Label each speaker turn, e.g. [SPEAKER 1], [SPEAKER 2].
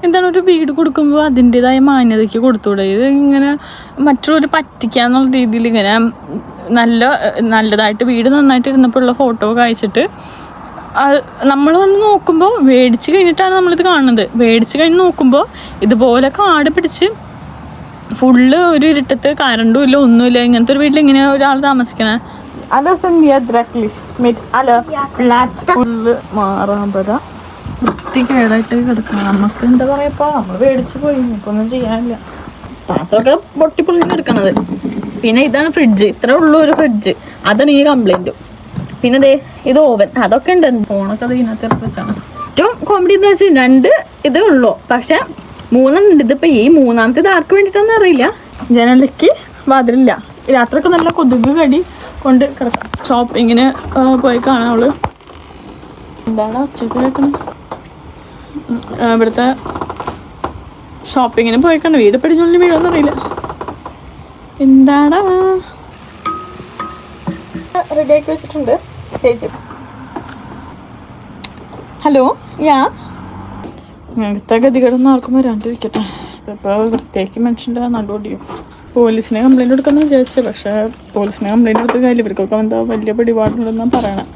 [SPEAKER 1] എന്താണ് ഒരു വീട് കൊടുക്കുമ്പോൾ അതിൻ്റെതായ മാന്യതയ്ക്ക് കൊടുത്തുകൂടെ? ഇത് ഇങ്ങനെ മറ്റുള്ളവർ പറ്റിക്കാന്നുള്ള രീതിയിൽ ഇങ്ങനെ നല്ലതായിട്ട് വീട് നന്നായിട്ട് ഇരുന്നപ്പോഴുള്ള ഫോട്ടോ ഒക്കെ അയച്ചിട്ട് നമ്മൾ വന്ന് നോക്കുമ്പോൾ മേടിച്ച് കഴിഞ്ഞിട്ടാണ് നമ്മളിത് കാണുന്നത്. മേടിച്ച് കഴിഞ്ഞ് നോക്കുമ്പോൾ ഇതുപോലെ കാട് പിടിച്ച് ഫുള്ള് ഒരു ഇരുട്ടത്ത് കറണ്ടും ഇല്ല, ഒന്നുമില്ല. ഇങ്ങനത്തെ ഒരു വീട്ടിൽ ഇങ്ങനെ ഒരാൾ താമസിക്കണേ. ഫുള്ള് മാറാമ്പര വൃത്തികേടായിട്ട് കിടക്കണം. നമുക്ക് എന്താ പറയപ്പോ, നമ്മൾ മേടിച്ച് പോയി, ഇപ്പൊ ഒന്നും ചെയ്യാനില്ല. പാത്രമൊക്കെ പൊട്ടിപ്പൊളിഞ്ഞ് എടുക്കണത്. പിന്നെ ഇതാണ് ഫ്രിഡ്ജ്, ഇത്രേ ഉള്ളൂ ഒരു ഫ്രിഡ്ജ്, അതാണ് ഈ കംപ്ലൈൻറ്റും. പിന്നെ ദേ ഇത് ഓവൻ, അതൊക്കെ ഉണ്ട്. ഫോണൊക്കെ അത് ഇതിനകത്ത് ഇറക്കി വെച്ചാണ്. ഏറ്റവും കോമഡി എന്ന് വെച്ചാൽ 2 ഇതേ ഉള്ളൂ, പക്ഷെ 3 ഉണ്ട്. ഇതിപ്പോൾ ഈ 3ാമത്തേത് ആർക്ക് വേണ്ടിയിട്ടൊന്നും അറിയില്ല. ജനലിക്ക് വാതിലില്ല. രാത്രിയൊക്കെ നല്ല കൊതുക് കടി കൊണ്ട് കിടക്കാം. ഷോപ്പിങ്ങിന് പോയി കാണാം അവള്. എന്താണ് ഉച്ചക്ക് കേൾക്കണം? ഇവിടുത്തെ ഷോപ്പിങ്ങിന് പോയിക്കാണ്. വീട് പിടിഞ്ഞുള്ളിൽ വീഴൊന്നും അറിയില്ല. എന്താടാ റെഡിയാക്കി വെച്ചിട്ടുണ്ട് ചേച്ചി. ഹലോ, അങ്ങനത്തെ ഗതികളൊന്നും ആർക്കും വരാണ്ടിരിക്കട്ടെ. ഇപ്പോൾ വൃത്തിയാക്കി മനുഷ്യൻ്റെ നടുപൊടിയും. പോലീസിനെ കംപ്ലൈൻറ്റ് കൊടുക്കാമെന്ന് വിചാരിച്ചത്, പക്ഷേ പോലീസിനെ കംപ്ലൈൻറ്റ് കൊടുത്ത കാര്യം ഇവർക്കൊക്കെ എന്താ വലിയ പിടിപാടുണ്ടെന്നാണ് പറയണത്.